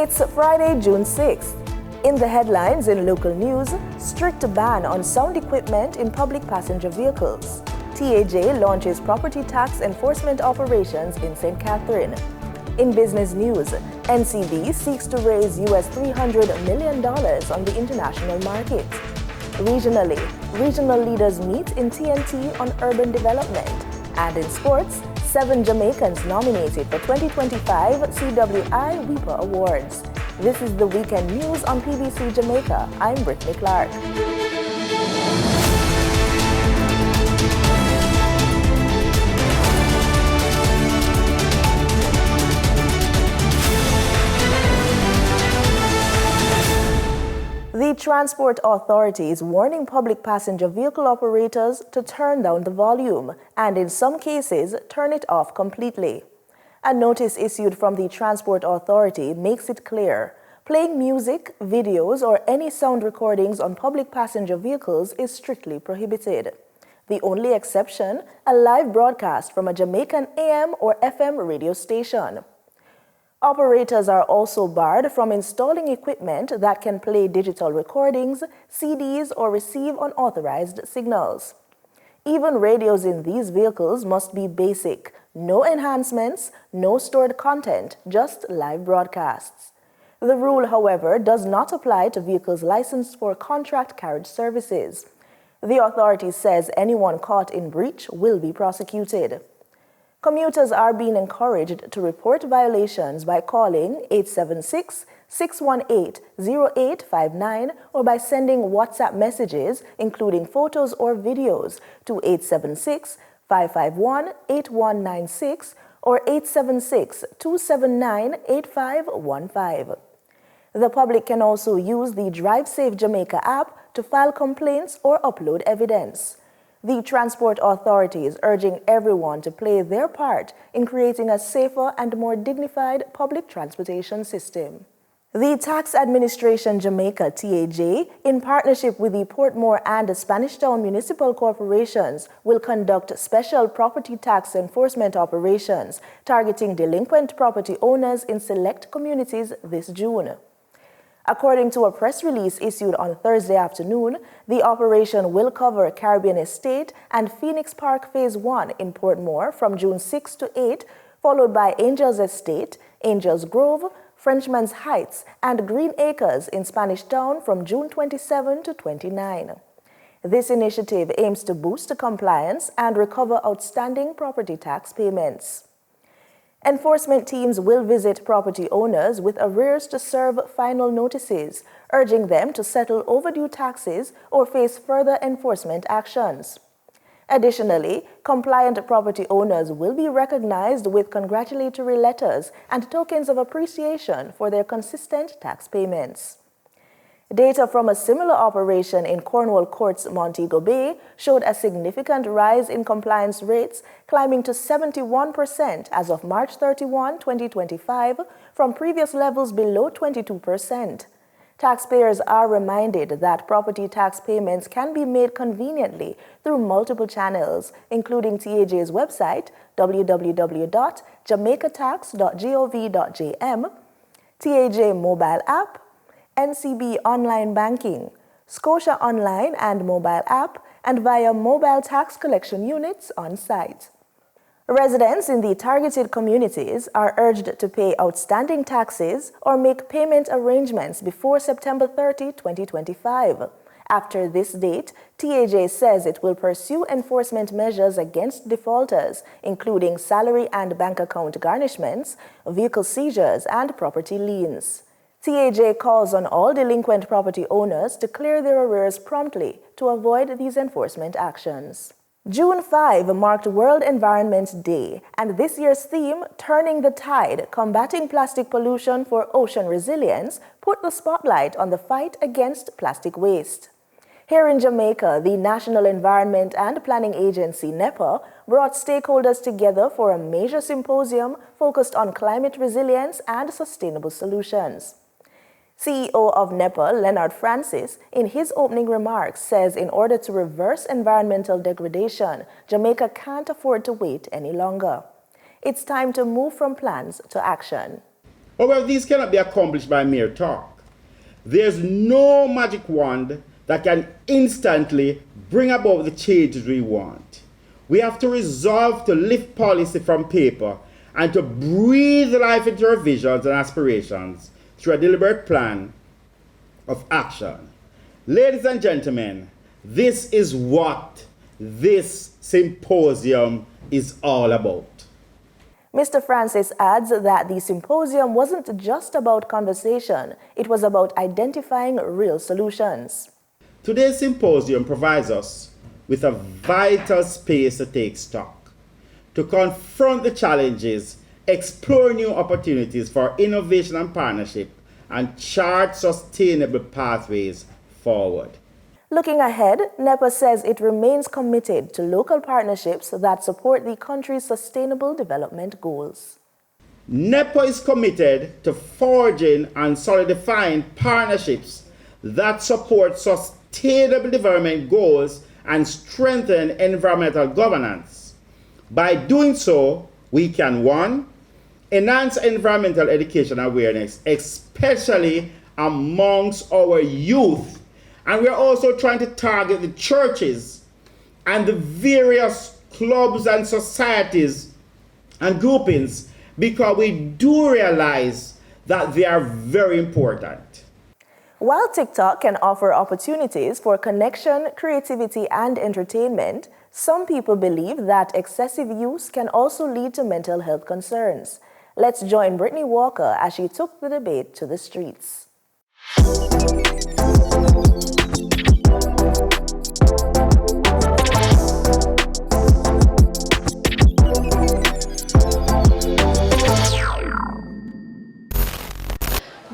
It's Friday, June 6th. In the headlines in local news, strict ban on sound equipment in public passenger vehicles. TAJ launches property tax enforcement operations in St. Catherine. In business news, NCB seeks to raise US $300 million on the international market. Regionally, regional leaders meet in TNT on urban development. And in sports, 7 Jamaicans nominated for 2025 CWI Awards. This is the weekend news on PBC Jamaica. I'm Brittany Clark. The Transport Authority is warning public passenger vehicle operators to turn down the volume and, in some cases, turn it off completely. A notice issued from the Transport Authority makes it clear playing music, videos, or any sound recordings on public passenger vehicles is strictly prohibited. The only exception, a live broadcast from a Jamaican AM or FM radio station. Operators are also barred from installing equipment that can play digital recordings, CDs, or receive unauthorized signals. Even radios in these vehicles must be basic, no enhancements, no stored content, just live broadcasts. The rule, however, does not apply to vehicles licensed for contract carriage services. The authority says anyone caught in breach will be prosecuted. Commuters are being encouraged to report violations by calling 876-618-0859 or by sending WhatsApp messages, including photos or videos, to 876-551-8196 or 876-279-8515. The public can also use the Drive Safe Jamaica app to file complaints or upload evidence. The Transport Authority is urging everyone to play their part in creating a safer and more dignified public transportation system. The Tax Administration Jamaica TAJ, in partnership with the Portmore and Spanish Town Municipal Corporations, will conduct special property tax enforcement operations targeting delinquent property owners in select communities this June. According to a press release issued on Thursday afternoon, the operation will cover Caribbean Estate and Phoenix Park Phase 1 in Portmore from June 6 to 8, followed by Angels Estate, Angels Grove, Frenchman's Heights, and Green Acres in Spanish Town from June 27 to 29. This initiative aims to boost compliance and recover outstanding property tax payments. Enforcement teams will visit property owners with arrears to serve final notices, urging them to settle overdue taxes or face further enforcement actions. Additionally, compliant property owners will be recognized with congratulatory letters and tokens of appreciation for their consistent tax payments. Data from a similar operation in Cornwall Courts, Montego Bay, showed a significant rise in compliance rates, climbing to 71% as of March 31, 2025, from previous levels below 22%. Taxpayers are reminded that property tax payments can be made conveniently through multiple channels, including TAJ's website, www.jamaicatax.gov.jm, TAJ mobile app, NCB online banking, Scotia online and mobile app, and via mobile tax collection units on site. Residents in the targeted communities are urged to pay outstanding taxes or make payment arrangements before September 30, 2025. After this date, TAJ says it will pursue enforcement measures against defaulters, including salary and bank account garnishments, vehicle seizures, and property liens. TAJ calls on all delinquent property owners to clear their arrears promptly to avoid these enforcement actions. June 5 marked World Environment Day, and this year's theme, Turning the Tide, Combating Plastic Pollution for Ocean Resilience, put the spotlight on the fight against plastic waste. Here in Jamaica, the National Environment and Planning Agency, NEPA, brought stakeholders together for a major symposium focused on climate resilience and sustainable solutions. CEO of NEPA, Leonard Francis, in his opening remarks says in order to reverse environmental degradation, Jamaica can't afford to wait any longer. It's time to move from plans to action. However, these cannot be accomplished by mere talk. There's no magic wand that can instantly bring about the changes we want. We have to resolve to lift policy from paper and to breathe life into our visions and aspirations through a deliberate plan of action. Ladies and gentlemen, this is what this symposium is all about. Mr. Francis adds that the symposium wasn't just about conversation, it was about identifying real solutions. Today's symposium provides us with a vital space to take stock, to confront the challenges, explore new opportunities for innovation and partnership, and chart sustainable pathways forward. Looking ahead, NEPA says it remains committed to local partnerships that support the country's sustainable development goals. NEPA is committed to forging and solidifying partnerships that support sustainable development goals and strengthen environmental governance. By doing so, we can, 1, enhance environmental education awareness, especially amongst our youth. And we're also trying to target the churches and the various clubs and societies and groupings because we do realize that they are very important. While TikTok can offer opportunities for connection, creativity, and entertainment, some people believe that excessive use can also lead to mental health concerns. Let's join Brittany Walker as she took the debate to the streets.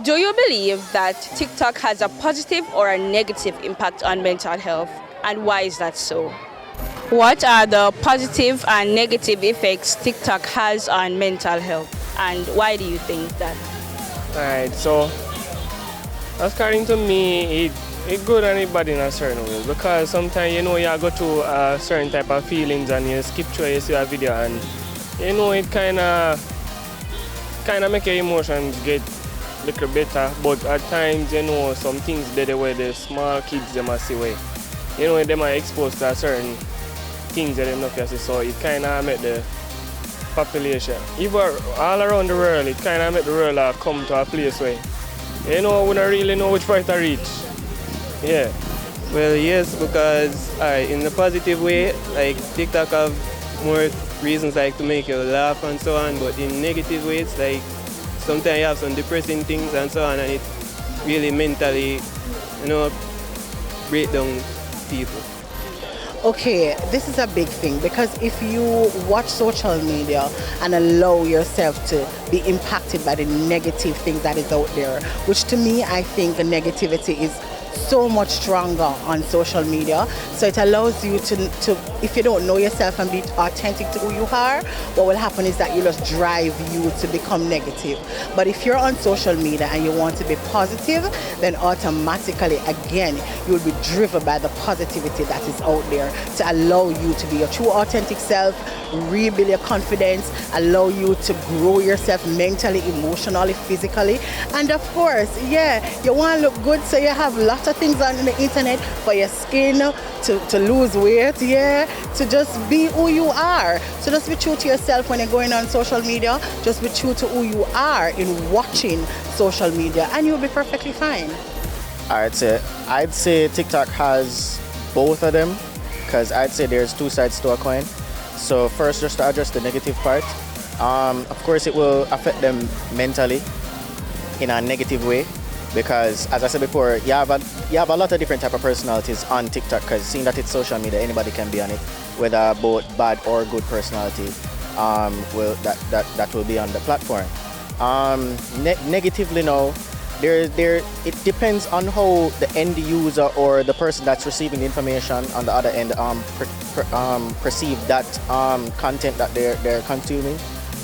Do you believe that TikTok has a positive or a negative impact on mental health, and why is that so? What are the positive and negative effects TikTok has on mental health, and why do you think that? Alright, so according to me, it good on anybody in a certain way, because sometimes you go through a certain type of feelings and you skip through you see a video and it kind of make your emotions get little better, but at times some things there where the small kids them are see way. Them are exposed to certain things that them not see, so it kind of make the population, even all around the world, it kind of make the world come to a place where we don't really know which part to reach. Yeah. Well, yes, because in a positive way, like TikTok have more reasons like to make you laugh and so on, but in negative ways, like sometimes you have some depressing things and so on, and it really mentally, break down people. Okay, this is a big thing, because if you watch social media and allow yourself to be impacted by the negative things that is out there, which to me I think the negativity is so much stronger on social media, so it allows you to if you don't know yourself and be authentic to who you are, what will happen is that you just drive you to become negative. But if you're on social media and you want to be positive, then automatically again you will be driven by the positivity that is out there to allow you to be your true authentic self, rebuild your confidence, allow you to grow yourself mentally, emotionally, physically, and of course, you want to look good, so you have lots of things on the internet for your skin, to lose weight, to just be who you are. So just be true to yourself when you're going on social media. Just be true to who you are in watching social media, and you'll be perfectly fine. I'd say TikTok has both of them, because I'd say there's two sides to a coin. So first, just to address the negative part, of course it will affect them mentally in a negative way, because as I said before, you have a lot of different type of personalities on TikTok, because seeing that it's social media, anybody can be on it, whether both bad or good personality, that will be on the platform. Negatively now, it depends on how the end user or the person that's receiving the information on the other end perceive that content that they're consuming,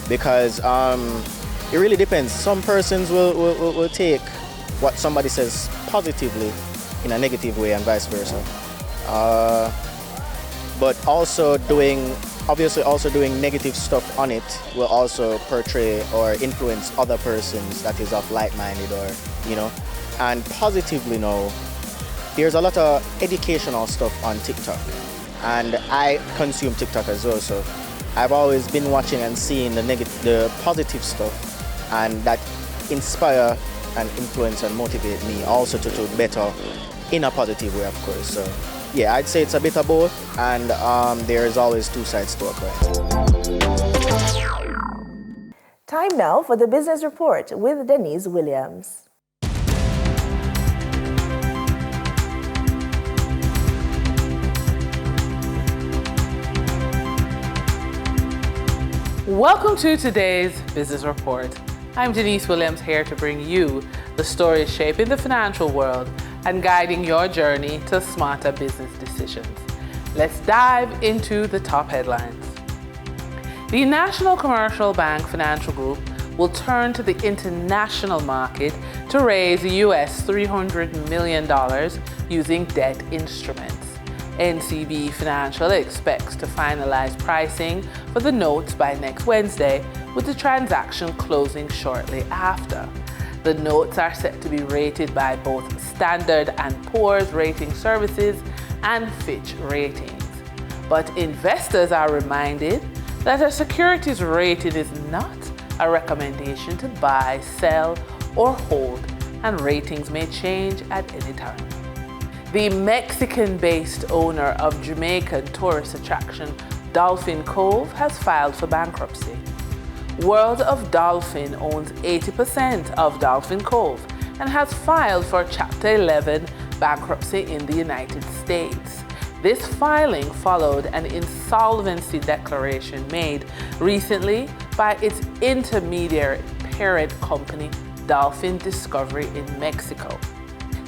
because it really depends. Some persons will take what somebody says positively in a negative way and vice versa. But also doing obviously also doing negative stuff on it will also portray or influence other persons that is of like-minded or, you know. And positively now, there's a lot of educational stuff on TikTok. And I consume TikTok as well, so I've always been watching and seeing the positive stuff, and that inspire and influence and motivate me also to do better in a positive way, of course. So yeah, I'd say it's a bit of both, and there's always two sides to a coin. Time now for the business report with Denise Williams. Welcome to today's Business Report. I'm Denise Williams, here to bring you the stories shaping the financial world and guiding your journey to smarter business decisions. Let's dive into the top headlines. The National Commercial Bank Financial Group will turn to the international market to raise US $300 million using debt instruments. NCB Financial expects to finalize pricing for the notes by next Wednesday, with the transaction closing shortly after. The notes are set to be rated by both Standard & Poor's rating services and Fitch Ratings. But investors are reminded that a securities rating is not a recommendation to buy, sell, or hold, and ratings may change at any time. The Mexican-based owner of Jamaican tourist attraction Dolphin Cove has filed for bankruptcy. World of Dolphin owns 80% of Dolphin Cove and has filed for Chapter 11 bankruptcy in the United States. This filing followed an insolvency declaration made recently by its intermediary parent company, Dolphin Discovery in Mexico.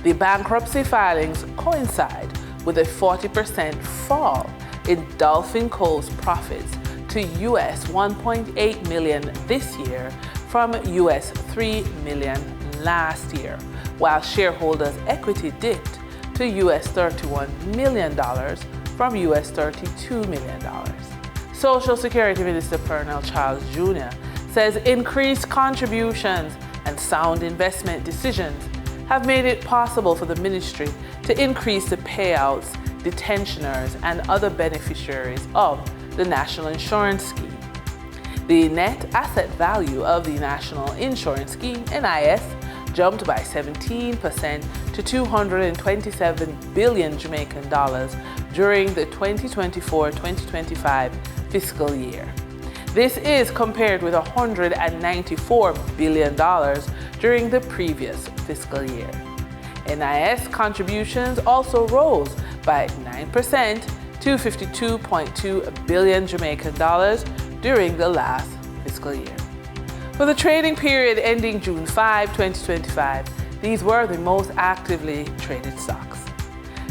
The bankruptcy filings coincide with a 40% fall in Dolphin Cove's profits to US $1.8 million this year from US $3 million last year, while shareholders' equity dipped to US $31 million from US $32 million. Social Security Minister Pernell Charles Jr. says increased contributions and sound investment decisions have made it possible for the ministry to increase the payouts, detentioners, and other beneficiaries of the National Insurance Scheme. The net asset value of the National Insurance Scheme, NIS, jumped by 17% to 227 billion Jamaican dollars during the 2024-2025 fiscal year. This is compared with $194 billion during the previous fiscal year. NIS contributions also rose by 9% to 52.2 billion Jamaican dollars during the last fiscal year. For the trading period ending June 5, 2025, these were the most actively traded stocks.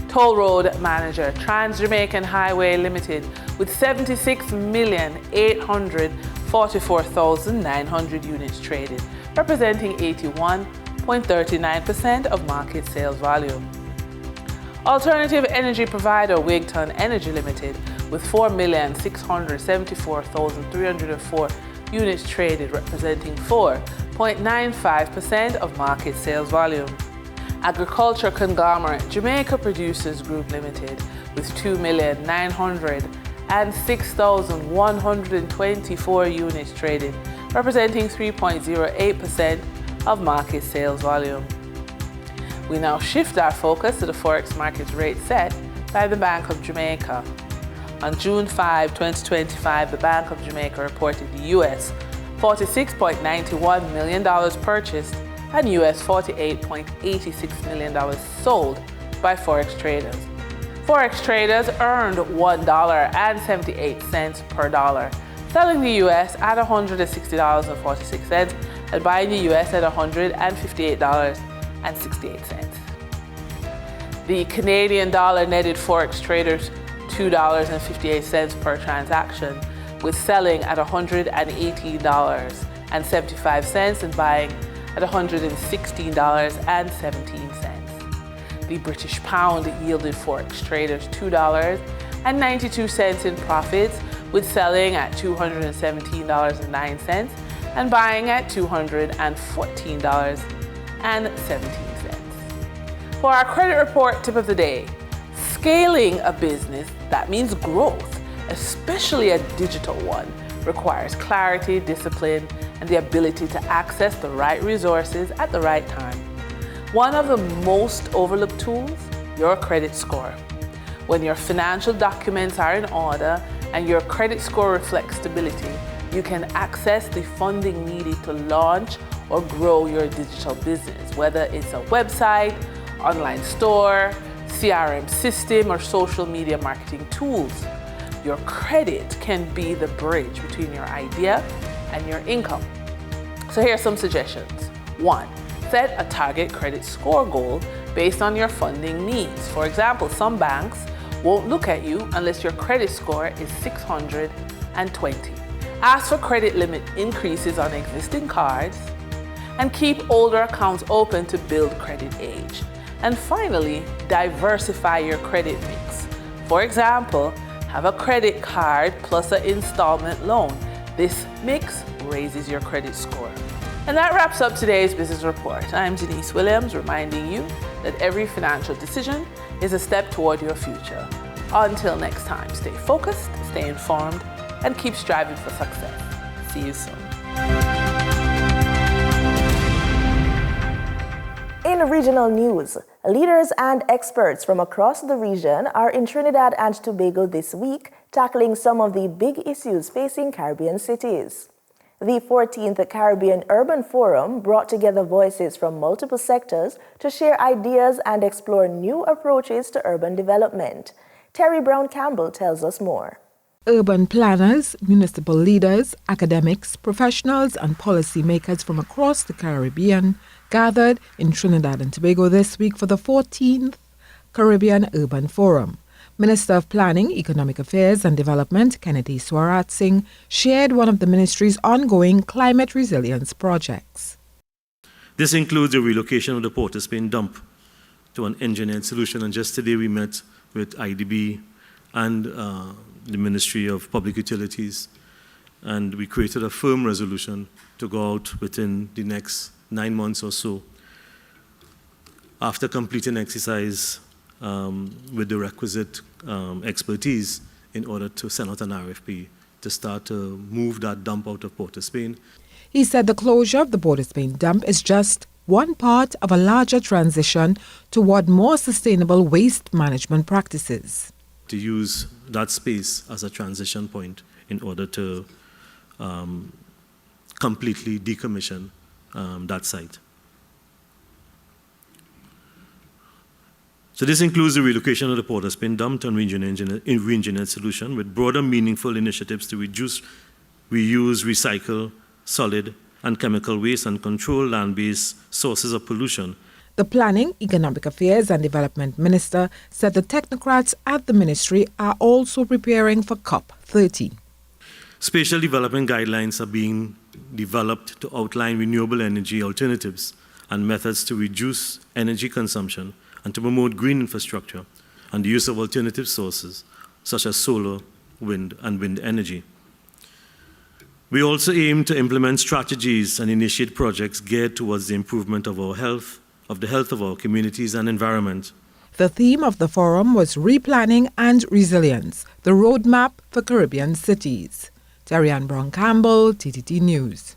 Toll road manager Trans-Jamaican Highway Limited with 76,844,900 units traded, representing 81.39% of market sales volume. Alternative energy provider Wigton Energy Limited with 4,674,304 units traded, representing 4.95% of market sales volume. Agriculture conglomerate Jamaica Producers Group Limited with 2,906,124 units traded, representing 3.08% of market sales volume. We now shift our focus to the Forex market rate set by the Bank of Jamaica. On June 5, 2025, the Bank of Jamaica reported the US $46.91 million purchased and US $48.86 million sold by Forex traders. Forex traders earned $1.78 per dollar, selling the US at $160.46 and buying the US at $158.68. The Canadian dollar netted Forex traders $2.58 per transaction, with selling at $118.75 and buying at $116.17. The British pound yielded Forex traders $2.92 in profits, with selling at $217.09 and buying at $214.17. For our credit report tip of the day, scaling a business, that means growth, especially a digital one, requires clarity, discipline, and the ability to access the right resources at the right time. One of the most overlooked tools, your credit score. When your financial documents are in order and your credit score reflects stability, you can access the funding needed to launch or grow your digital business, whether it's a website, online store, CRM system, or social media marketing tools. Your credit can be the bridge between your idea and your income. So here are some suggestions. 1, set a target credit score goal based on your funding needs. For example, some banks won't look at you unless your credit score is 620. Ask for credit limit increases on existing cards, and keep older accounts open to build credit age. And finally, diversify your credit mix. For example, have a credit card plus an installment loan. This mix raises your credit score. And that wraps up today's business report. I'm Denise Williams, reminding you that every financial decision is a step toward your future. Until next time, stay focused, stay informed, and keep striving for success. See you soon. In regional news, leaders and experts from across the region are in Trinidad and Tobago this week, tackling some of the big issues facing Caribbean cities. The 14th Caribbean Urban Forum brought together voices from multiple sectors to share ideas and explore new approaches to urban development. Terry Brown Campbell tells us more. Urban planners, municipal leaders, academics, professionals, and policymakers from across the Caribbean gathered in Trinidad and Tobago this week for the 14th Caribbean Urban Forum. Minister of Planning, Economic Affairs and Development, Kennedy Swarat Singh, shared one of the ministry's ongoing climate resilience projects. This includes the relocation of the Port of Spain dump to an engineered solution, and just today we met with IDB and the Ministry of Public Utilities, and we created a firm resolution to go out within the next 9 months or so, after completing exercise with the requisite expertise in order to send out an RFP to start to move that dump out of Port of Spain. He said the closure of the Port of Spain dump is just one part of a larger transition toward more sustainable waste management practices. To use that space as a transition point in order to completely decommission that site. So this includes the relocation of the Port of Spain dump to a re-engineered solution with broader meaningful initiatives to reduce, reuse, recycle solid and chemical waste and control land-based sources of pollution. The Planning, Economic Affairs and Development Minister said the technocrats at the ministry are also preparing for COP30. Spatial development guidelines are being developed to outline renewable energy alternatives and methods to reduce energy consumption and to promote green infrastructure and the use of alternative sources such as solar, wind, and wind energy. We also aim to implement strategies and initiate projects geared towards the improvement of our health, of the health of our communities and environment. The theme of the forum was Replanning and Resilience, the Roadmap for Caribbean Cities. Terry Ann Brown Campbell, TTT News.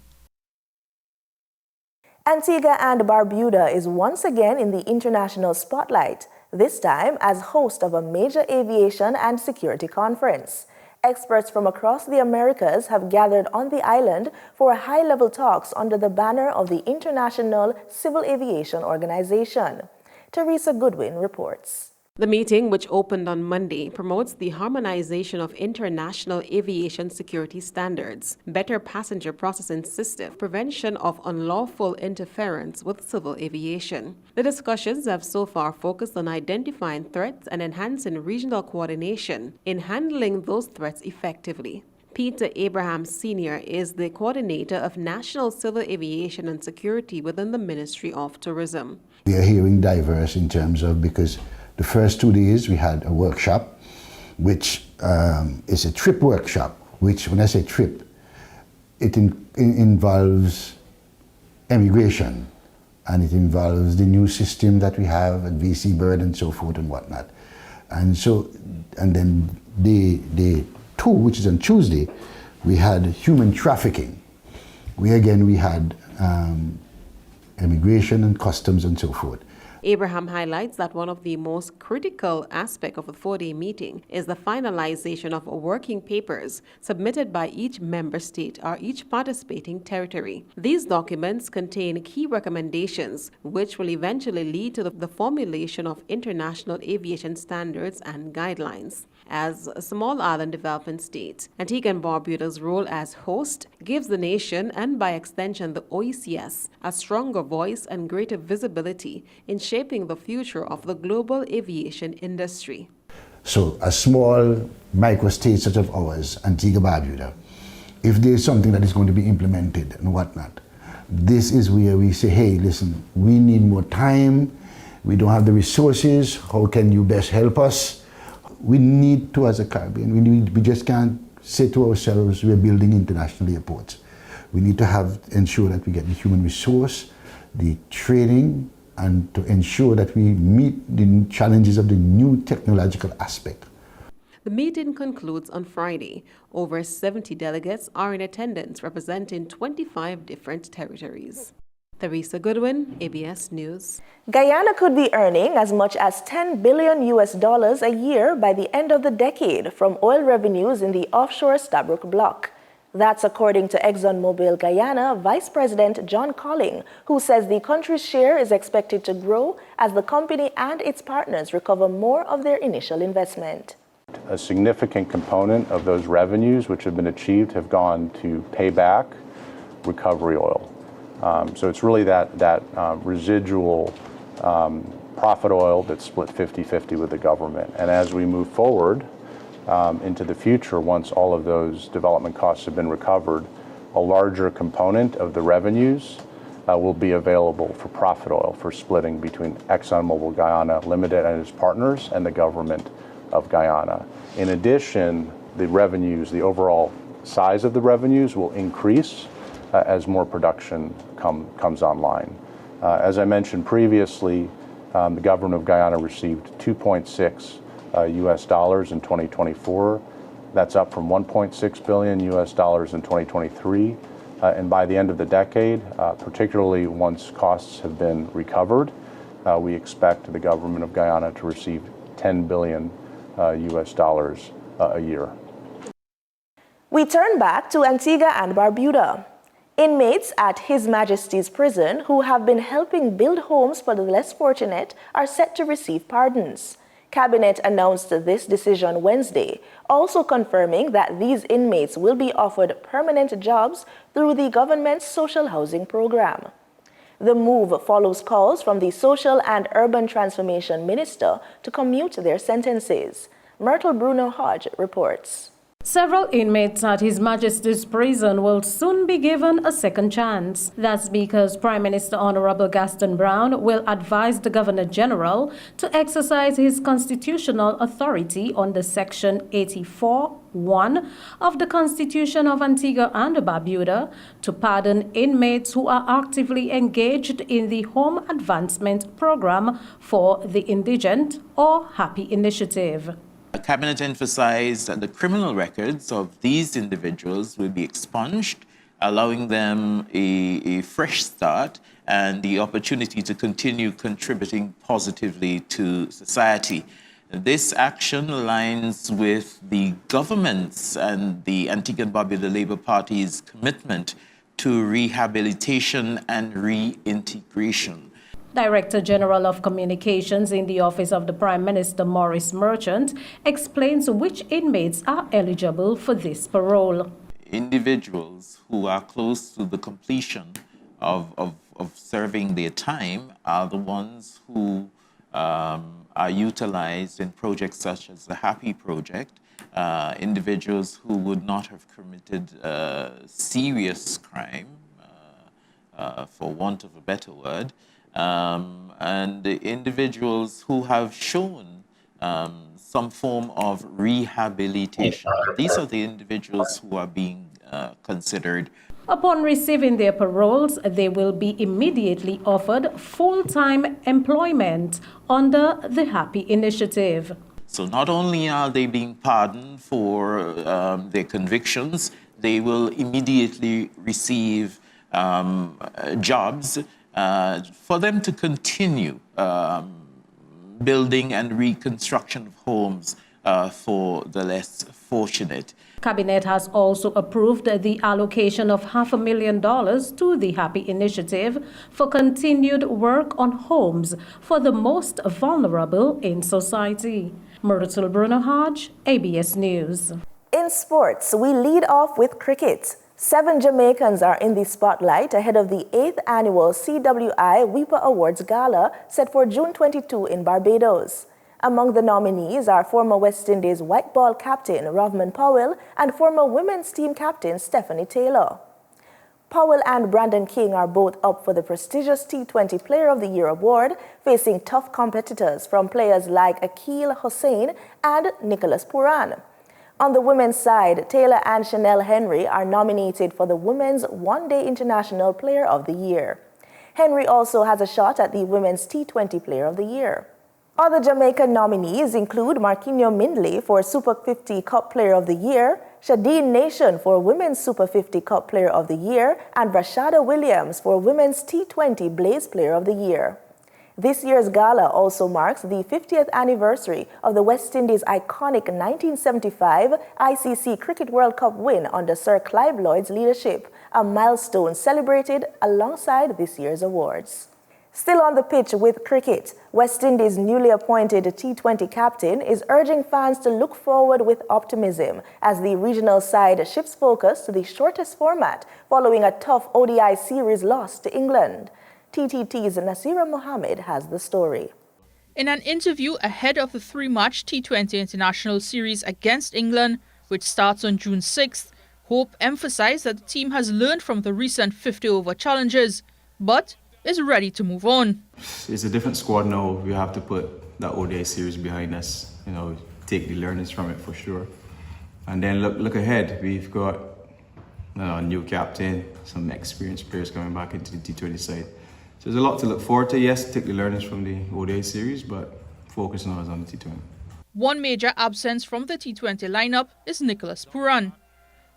Antigua and Barbuda is once again in the international spotlight, this time as host of a major aviation and security conference. Experts from across the Americas have gathered on the island for high-level talks under the banner of the International Civil Aviation Organization. Teresa Goodwin reports. The meeting, which opened on Monday, promotes the harmonization of international aviation security standards, better passenger processing system, prevention of unlawful interference with civil aviation. The discussions have so far focused on identifying threats and enhancing regional coordination in handling those threats effectively. Peter Abraham Sr. is the coordinator of National Civil Aviation and Security within the Ministry of Tourism. We are hearing diverse in terms of, because the first 2 days we had a workshop, which is a trip workshop which, when I say trip, it involves immigration, and it involves the new system that we have at VC Bird and so forth and whatnot. And so, and then day 2, which is on Tuesday, we had human trafficking. We had immigration and customs and so forth. Abraham highlights that one of the most critical aspects of the 4-day meeting is the finalization of working papers submitted by each member state or each participating territory. These documents contain key recommendations which will eventually lead to the formulation of international aviation standards and guidelines. As a small island development state, Antigua and Barbuda's role as host gives the nation, and by extension the OECS, a stronger voice and greater visibility in shaping the future of the global aviation industry. So a small micro-state such as ours, Antigua Barbuda, if there's something that is going to be implemented and whatnot, this is where we say, hey, listen, we need more time, we don't have the resources, how can you best help us? We need to, as a Caribbean, we just can't say to ourselves, we're building international airports. We need to ensure that we get the human resource, the training, and to ensure that we meet the challenges of the new technological aspect. The meeting concludes on Friday. Over 70 delegates are in attendance representing 25 different territories. Theresa Goodwin, ABS News. Guyana could be earning as much as $10 billion a year by the end of the decade from oil revenues in the offshore Stabroek Block. That's according to ExxonMobil Guyana Vice President John Colling, who says the country's share is expected to grow as the company and its partners recover more of their initial investment. A significant component of those revenues which have been achieved have gone to pay back recovery oil. So it's really that residual profit oil that's split 50-50 with the government. And as we move forward into the future, once all of those development costs have been recovered, a larger component of the revenues will be available for profit oil for splitting between ExxonMobil Guyana Limited and its partners and the government of Guyana. In addition, the revenues, the overall size of the revenues will increase as more production comes online. As I mentioned previously, the government of Guyana received $2.6 US in 2024. That's up from $1.6 billion US in 2023. And by the end of the decade, particularly once costs have been recovered, we expect the government of Guyana to receive $10 billion US a year. We turn back to Antigua and Barbuda. Inmates at His Majesty's Prison who have been helping build homes for the less fortunate are set to receive pardons. Cabinet announced this decision Wednesday, also confirming that these inmates will be offered permanent jobs through the government's social housing program. The move follows calls from the Social and Urban Transformation Minister to commute their sentences. Myrtle Bruno Hodge reports. Several inmates at His Majesty's Prison will soon be given a second chance. That's because Prime Minister Honorable Gaston Brown will advise the Governor General to exercise his constitutional authority under Section 84(1) of the Constitution of Antigua and Barbuda to pardon inmates who are actively engaged in the Home Advancement Program for the Indigent or HAPPY initiative. The Cabinet emphasized that the criminal records of these individuals will be expunged, allowing them a fresh start and the opportunity to continue contributing positively to society. This action aligns with the government's and the Antigua and Barbuda Labour Party's commitment to rehabilitation and reintegration. Director General of Communications in the Office of the Prime Minister, Maurice Merchant, explains which inmates are eligible for this parole. Individuals who are close to the completion of serving their time are the ones who are utilized in projects such as the HAPPY project, individuals who would not have committed serious crime, for want of a better word, and the individuals who have shown some form of rehabilitation. These are the individuals who are being considered. Upon receiving their paroles, they will be immediately offered full-time employment under the Happy Initiative. So not only are they being pardoned for their convictions, they will immediately receive jobs for them to continue building and reconstruction of homes for the less fortunate. Cabinet has also approved the allocation of $500,000 to the Happy Initiative for continued work on homes for the most vulnerable in society. Myrtle Bruno Hodge, ABS News. In sports, we lead off with cricket. 7 Jamaicans are in the spotlight ahead of the 8th annual CWI Awards Gala set for June 22 in Barbados. Among the nominees are former West Indies white ball captain Rovman Powell and former women's team captain Stephanie Taylor. Powell and Brandon King are both up for the prestigious T20 Player of the Year award, facing tough competitors from players like Akil Hussain and Nicholas Puran. On the women's side, Taylor and Chanel Henry are nominated for the Women's One-Day International Player of the Year. Henry also has a shot at the Women's T20 Player of the Year. Other Jamaican nominees include Marquinhos Mindley for Super 50 Cup Player of the Year, Shadeen Nation for Women's Super 50 Cup Player of the Year, and Rashada Williams for Women's T20 Blaze Player of the Year. This year's gala also marks the 50th anniversary of the West Indies' iconic 1975 ICC Cricket World Cup win under Sir Clive Lloyd's leadership, a milestone celebrated alongside this year's awards. Still on the pitch with cricket, West Indies' newly appointed T20 captain is urging fans to look forward with optimism as the regional side shifts focus to the shortest format following a tough ODI series loss to England. TTT's Nasira Mohammed has the story. In an interview ahead of the 3-match T20 International Series against England, which starts on June 6th, Hope emphasized that the team has learned from the recent 50-over challenges, but is ready to move on. It's a different squad now. We have to put that ODI series behind us, take the learnings from it for sure. And then look ahead. We've got a new captain, some experienced players coming back into the T20 side. So there's a lot to look forward to. Yes, take the learnings from the ODI series, but focus now is on the T20. One major absence from the T20 lineup is Nicholas Puran.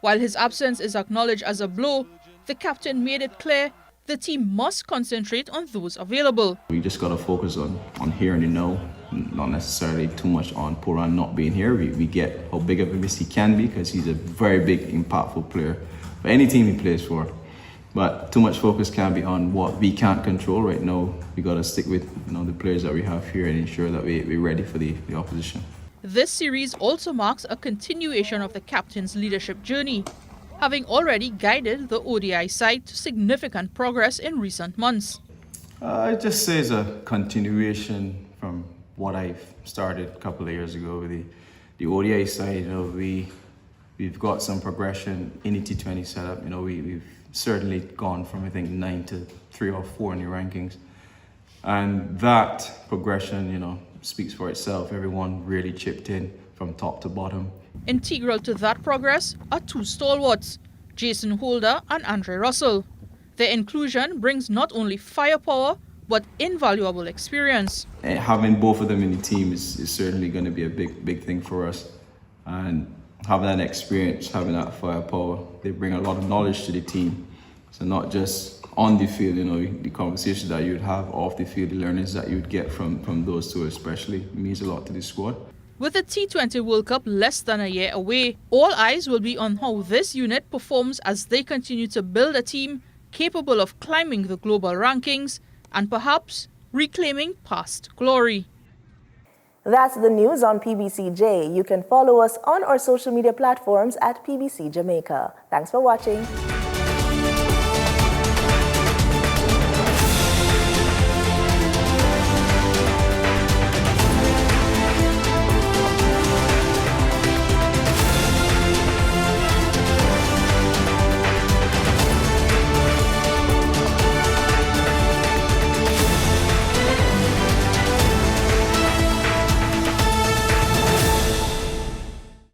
While his absence is acknowledged as a blow, the captain made it clear the team must concentrate on those available. We just got to focus on here and now, not necessarily too much on Puran not being here. We get how big of a miss he can be because he's a very big, impactful player for any team he plays for. But too much focus can be on what we can't control right now. We got to stick with the players that we have here and ensure that we're ready for the opposition. This series also marks a continuation of the captain's leadership journey, having already guided the ODI side to significant progress in recent months. I just say it's a continuation from what I started a couple of years ago with the ODI side. We've got some progression in the T20 setup. We've certainly gone from I think 9 to 3 or 4 in the rankings, and that progression, speaks for itself. Everyone really chipped in from top to bottom. Integral to that progress are 2 stalwarts, Jason Holder and Andre Russell. Their inclusion brings not only firepower, but invaluable experience. And having both of them in the team is certainly going to be a big thing for us. And having that experience, having that firepower, they bring a lot of knowledge to the team. So not just on the field, the conversations that you'd have off the field, the learnings that you'd get from those two especially means a lot to the squad. With the T20 World Cup less than a year away, all eyes will be on how this unit performs as they continue to build a team capable of climbing the global rankings and perhaps reclaiming past glory. That's the news on PBCJ. You can follow us on our social media platforms at PBC Jamaica. Thanks for watching.